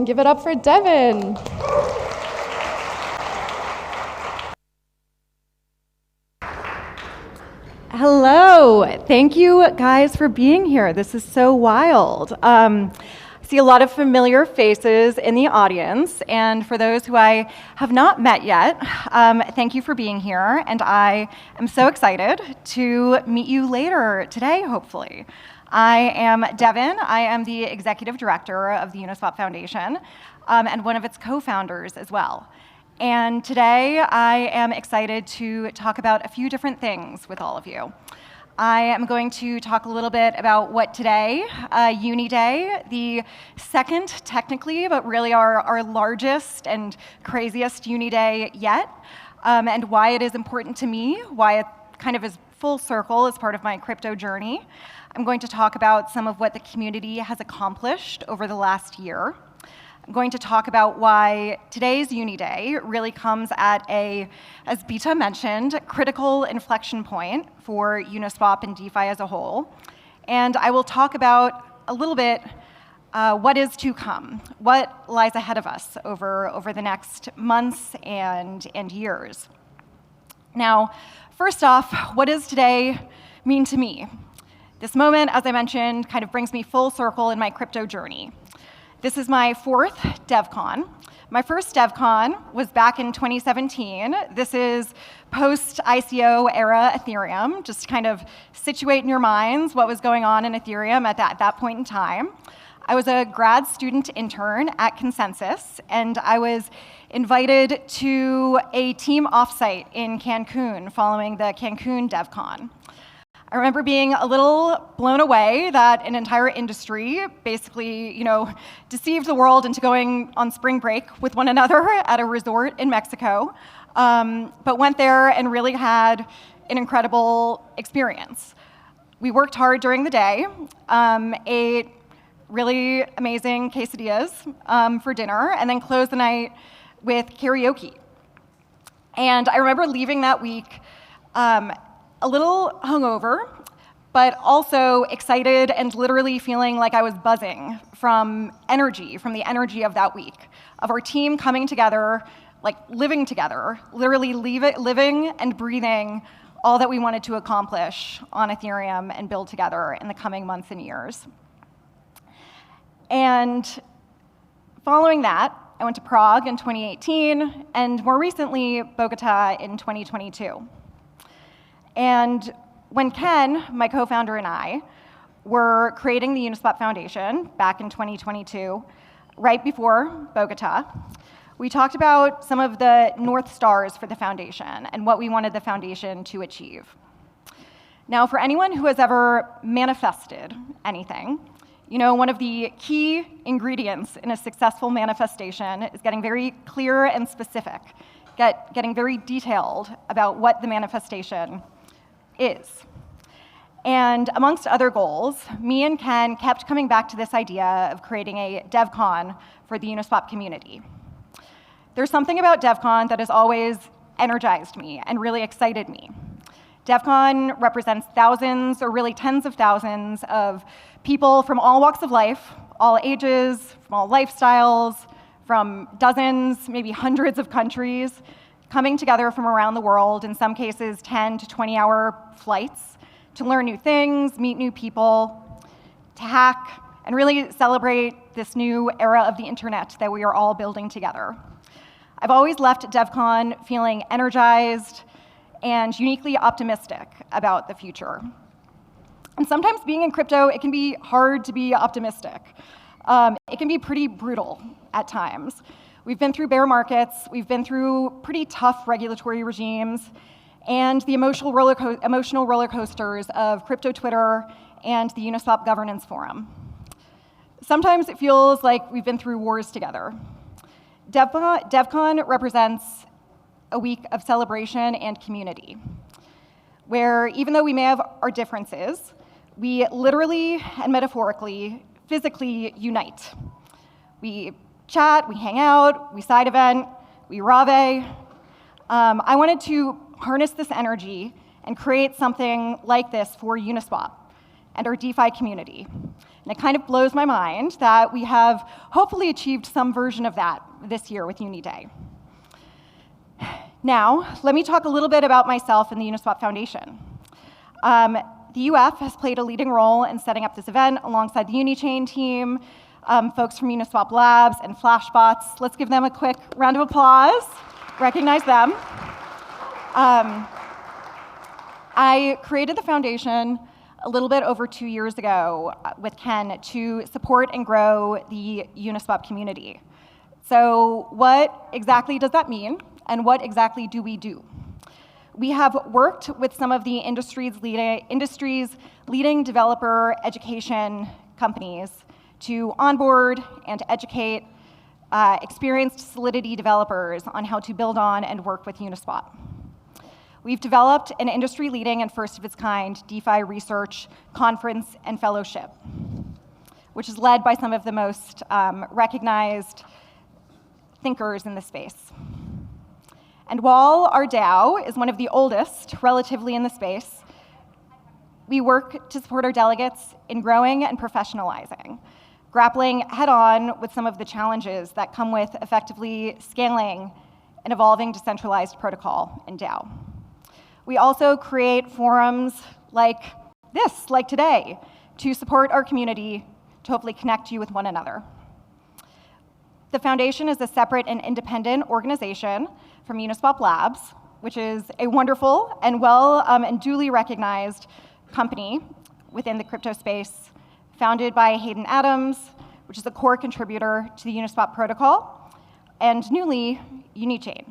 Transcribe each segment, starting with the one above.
Everyone give it up for Devin. Hello, thank you guys for being here. This is so wild. I see a lot of familiar faces in the audience, and for those who I have not met yet, thank you for being here, and I am so excited to meet you later today, hopefully. I am Devin. I am the executive director of the Uniswap Foundation, and one of its co-founders as well. And today I am excited to talk about a few different things with all of you. I am going to talk a little bit about what today, Uniday, the second technically, but really our largest and craziest Uniday yet, and why it is important to me, why it kind of is full circle as part of my crypto journey. I'm going to talk about some of what the community has accomplished over the last year. I'm going to talk about why today's Uniday really comes at a, as Bita mentioned, critical inflection point for Uniswap and DeFi as a whole. And I will talk about a little bit what is to come, what lies ahead of us over the next months and years. Now, first off, what does today mean to me? This moment, as I mentioned, kind of brings me full circle in my crypto journey. This is my fourth Devcon. My first Devcon was back in 2017. This is post-ICO era Ethereum, just to kind of situate in your minds what was going on in Ethereum at that point in time. I was a grad student intern at Consensus, and I was invited to a team offsite in Cancun following the Cancun Devcon. I remember being a little blown away that an entire industry basically, deceived the world into going on spring break with one another at a resort in Mexico, but went there and really had an incredible experience. We worked hard during the day, ate really amazing quesadillas for dinner, and then closed the night with karaoke. And I remember leaving that week a little hungover, but also excited and literally feeling like I was buzzing from the energy of that week, of our team coming together, like living together, literally living and breathing all that we wanted to accomplish on Ethereum and build together in the coming months and years. And following that, I went to Prague in 2018, and more recently, Bogota in 2022. And when Ken, my co-founder, and I were creating the Uniswap Foundation back in 2022, right before Bogota, we talked about some of the North Stars for the foundation and what we wanted the foundation to achieve. Now, for anyone who has ever manifested anything, one of the key ingredients in a successful manifestation is getting very clear and specific, getting very detailed about what the manifestation is. And amongst other goals, me and Ken kept coming back to this idea of creating a Devcon for the Uniswap community. There's something about Devcon that has always energized me and really excited me. Devcon represents thousands, or really tens of thousands, of people from all walks of life, all ages, from all lifestyles, from dozens, maybe hundreds of countries, coming together from around the world, in some cases 10 to 20-hour flights, to learn new things, meet new people, to hack, and really celebrate this new era of the internet that we are all building together. I've always left Devcon feeling energized and uniquely optimistic about the future. And sometimes being in crypto, it can be hard to be optimistic. It can be pretty brutal at times. We've been through bear markets, we've been through pretty tough regulatory regimes, and the emotional roller coasters of crypto Twitter and the Uniswap Governance Forum. Sometimes it feels like we've been through wars together. Devcon represents a week of celebration and community, where even though we may have our differences, we literally and metaphorically, physically unite. We chat, we hang out, we side event, we rave. I wanted to harness this energy and create something like this for Uniswap and our DeFi community. And it kind of blows my mind that we have hopefully achieved some version of that this year with Uniday. Now, let me talk a little bit about myself and the Uniswap Foundation. The UF has played a leading role in setting up this event alongside the Unichain team, folks from Uniswap Labs and Flashbots. Let's give them a quick round of applause, recognize them. I created the foundation a little bit over 2 years ago with Ken to support and grow the Uniswap community. So what exactly does that mean, and what exactly do we do? We have worked with some of the industry's leading developer education companies to onboard and to educate experienced Solidity developers on how to build on and work with Uniswap. We've developed an industry-leading and first-of-its-kind DeFi research conference and fellowship, which is led by some of the most recognized thinkers in the space. And while our DAO is one of the oldest relatively in the space, we work to support our delegates in growing and professionalizing, grappling head-on with some of the challenges that come with effectively scaling an evolving decentralized protocol in DAO. We also create forums like this, like today, to support our community, to hopefully connect you with one another. The foundation is a separate and independent organization from Uniswap Labs, which is a wonderful and well and duly recognized company within the crypto space, founded by Hayden Adams, which is a core contributor to the Uniswap protocol, and newly, Unichain.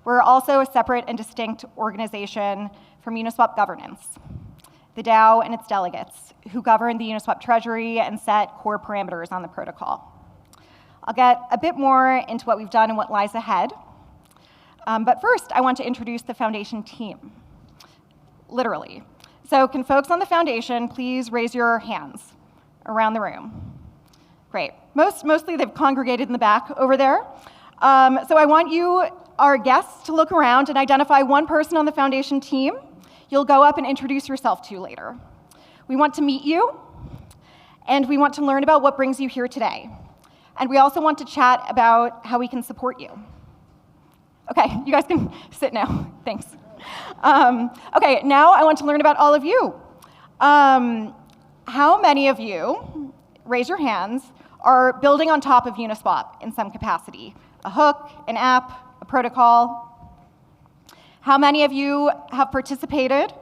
We're also a separate and distinct organization from Uniswap governance, the DAO and its delegates, who govern the Uniswap treasury and set core parameters on the protocol. I'll get a bit more into what we've done and what lies ahead. But first, I want to introduce the foundation team, literally. So can folks on the foundation please raise your hands around the room? Great. Mostly they've congregated in the back over there. So I want you, our guests, to look around and identify one person on the foundation team you'll go up and introduce yourself to later. We want to meet you, and we want to learn about what brings you here today. And we also want to chat about how we can support you. Okay, you guys can sit now. Thanks. Okay, now I want to learn about all of you. How many of you, raise your hands, are building on top of Uniswap in some capacity? A hook, an app, a protocol? How many of you have participated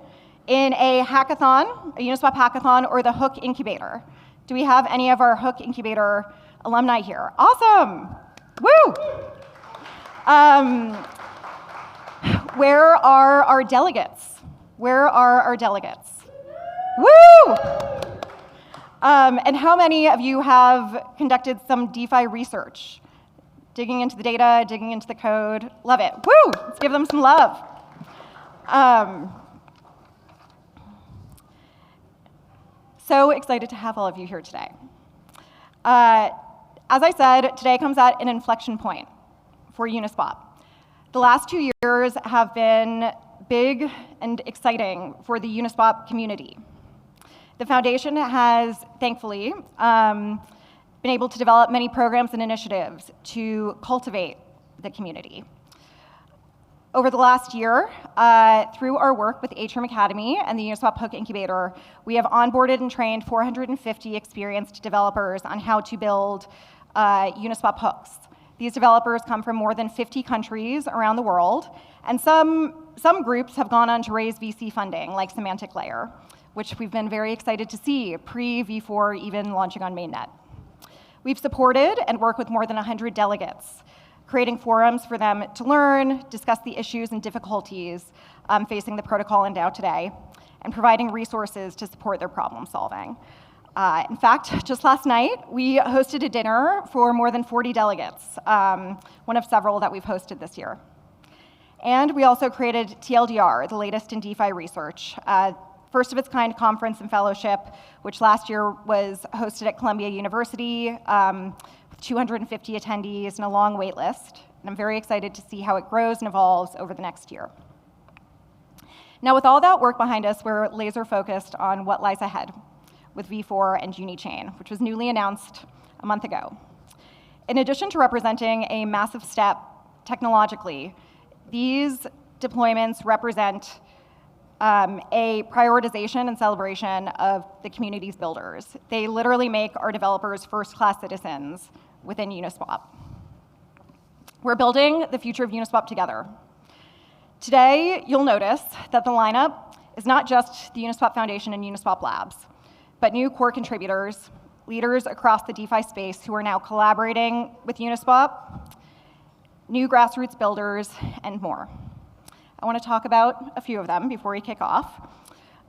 in a hackathon, a Uniswap hackathon, or the Hook Incubator? Do we have any of our Hook Incubator alumni here? Awesome. Woo! Where are our delegates? Where are our delegates? Woo! And how many of you have conducted some DeFi research? Digging into the data, digging into the code. Love it. Woo! Let's give them some love. So excited to have all of you here today. As I said, today comes at an inflection point for Uniswap. The last 2 years have been big and exciting for the Uniswap community. The foundation has, thankfully, been able to develop many programs and initiatives to cultivate the community. Over the last year, through our work with Atrium Academy and the Uniswap Hook Incubator, we have onboarded and trained 450 experienced developers on how to build Uniswap hooks. These developers come from more than 50 countries around the world, and some groups have gone on to raise VC funding, like Semantic Layer, which we've been very excited to see pre-V4 even launching on mainnet. We've supported and worked with more than 100 delegates, creating forums for them to learn, discuss the issues and difficulties facing the protocol and DAO today, and providing resources to support their problem solving. In fact, just last night, we hosted a dinner for more than 40 delegates, one of several that we've hosted this year. And we also created TLDR, the latest in DeFi research, first of its kind conference and fellowship, which last year was hosted at Columbia University with 250 attendees and a long wait list. And I'm very excited to see how it grows and evolves over the next year. Now, with all that work behind us, we're laser focused on what lies ahead. with V4 and Unichain, which was newly announced a month ago. In addition to representing a massive step technologically, these deployments represent a prioritization and celebration of the community's builders. They literally make our developers first-class citizens within Uniswap. We're building the future of Uniswap together. Today, you'll notice that the lineup is not just the Uniswap Foundation and Uniswap Labs, but new core contributors, leaders across the DeFi space who are now collaborating with Uniswap, new grassroots builders, and more. I want to talk about a few of them before we kick off.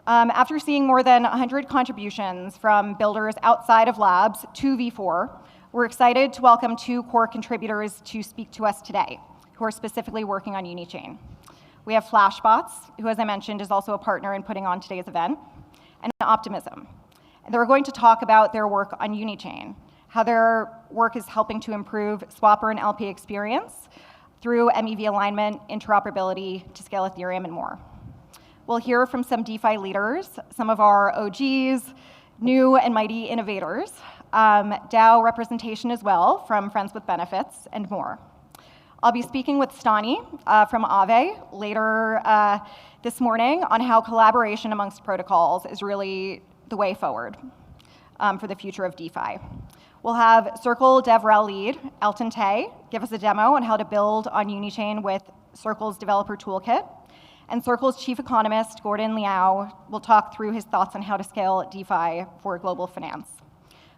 After seeing more than 100 contributions from builders outside of labs to V4, we're excited to welcome 2 core contributors to speak to us today, who are specifically working on Unichain. We have Flashbots, who, as I mentioned, is also a partner in putting on today's event, and Optimism. And they're going to talk about their work on Unichain, how their work is helping to improve swapper and LP experience through MEV alignment, interoperability to scale Ethereum, and more. We'll hear from some DeFi leaders, some of our OGs, new and mighty innovators, DAO representation as well from Friends with Benefits, and more. I'll be speaking with Stani from Aave later this morning on how collaboration amongst protocols is really the way forward for the future of DeFi. We'll have Circle DevRel lead, Elton Tay, give us a demo on how to build on Unichain with Circle's developer toolkit. And Circle's chief economist, Gordon Liao, will talk through his thoughts on how to scale DeFi for global finance.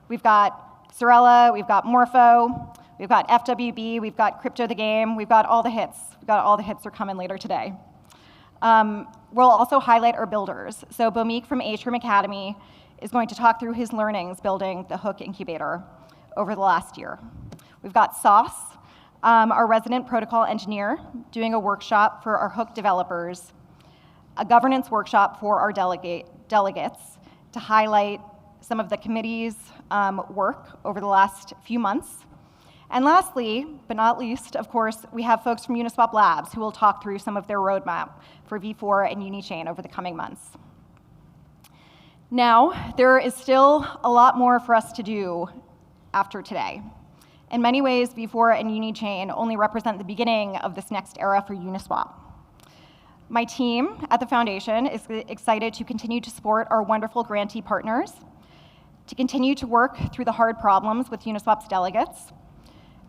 We've got Sorella, we've got Morpho, we've got FWB, we've got Crypto the Game, we've got all the hits. We've got all the hits are coming later today. We'll also highlight our builders. So Bomik from Atrium Academy is going to talk through his learnings building the Hook incubator over the last year. We've got Sauce, our resident protocol engineer, doing a workshop for our Hook developers, a governance workshop for our delegates to highlight some of the committee's work over the last few months. And lastly, but not least, of course, we have folks from Uniswap Labs who will talk through some of their roadmap for V4 and Unichain over the coming months. Now, there is still a lot more for us to do after today. In many ways, V4 and Unichain only represent the beginning of this next era for Uniswap. My team at the Foundation is excited to continue to support our wonderful grantee partners, to continue to work through the hard problems with Uniswap's delegates,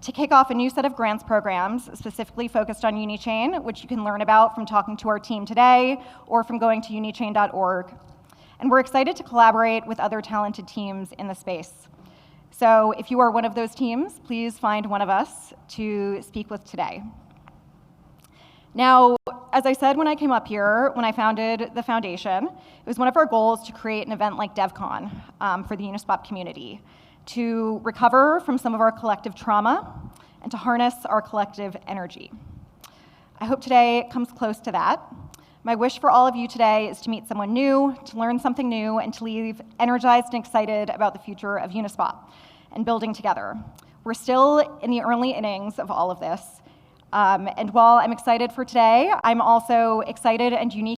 to kick off a new set of grants programs specifically focused on Unichain, which you can learn about from talking to our team today or from going to unichain.org. And we're excited to collaborate with other talented teams in the space. So if you are one of those teams, please find one of us to speak with today. Now, as I said when I came up here, when I founded the foundation, it was one of our goals to create an event like Devcon for the Uniswap community, to recover from some of our collective trauma and to harness our collective energy. I hope today comes close to that. My wish for all of you today is to meet someone new, to learn something new, and to leave energized and excited about the future of Uniswap and building together. We're still in the early innings of all of this. And while I'm excited for today, I'm also excited and unique